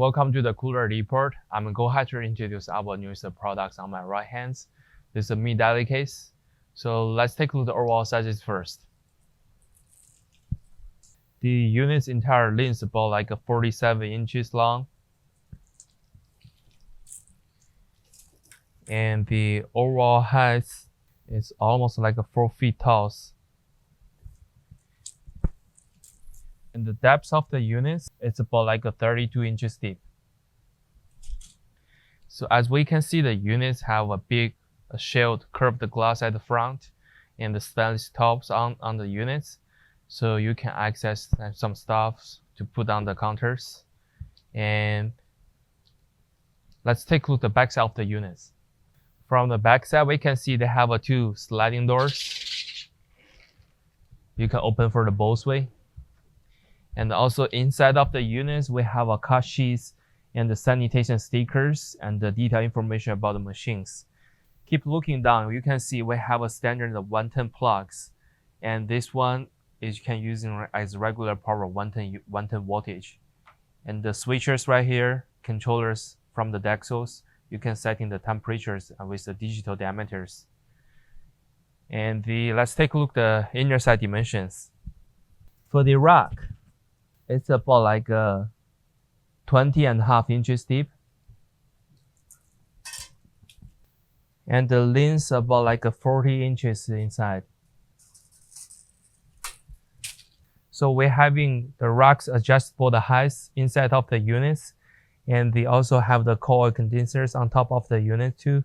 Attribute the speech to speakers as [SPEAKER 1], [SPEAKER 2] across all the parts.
[SPEAKER 1] Welcome to the Cooler Report. I'm going to introduce our newest products on my right hand. This is a mid deli case. So let's take a look at the overall sizes first. The unit's entire length is about like 47 inches long. And the overall height is almost like 4 feet tall. And the depth of the unit is about like 32 inches deep. So as we can see, the units have a big shield curved glass at the front and the stainless tops on the units. So you can access some stuff to put on the counters. And let's take a look at the backside of the units. From the backside, we can see they have two sliding doors. You can open for the both way. And also inside of the units, we have a cut sheets and the sanitation stickers and the detailed information about the machines. Keep looking down, you can see we have a standard 110 plugs. And this one is you can use as regular power 110 voltage. And the switches right here, controllers from the Dexels, you can set in the temperatures with the digital diameters. And let's take a look at the inner side dimensions. For the rack, it's about like 20.5 inches deep. And the length about like 40 inches inside. So we're having the racks adjustable the heights inside of the units. And they also have the coil condensers on top of the unit too.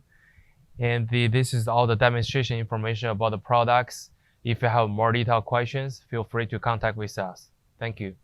[SPEAKER 1] And this is all the demonstration information about the products. If you have more detailed questions, feel free to contact with us. Thank you.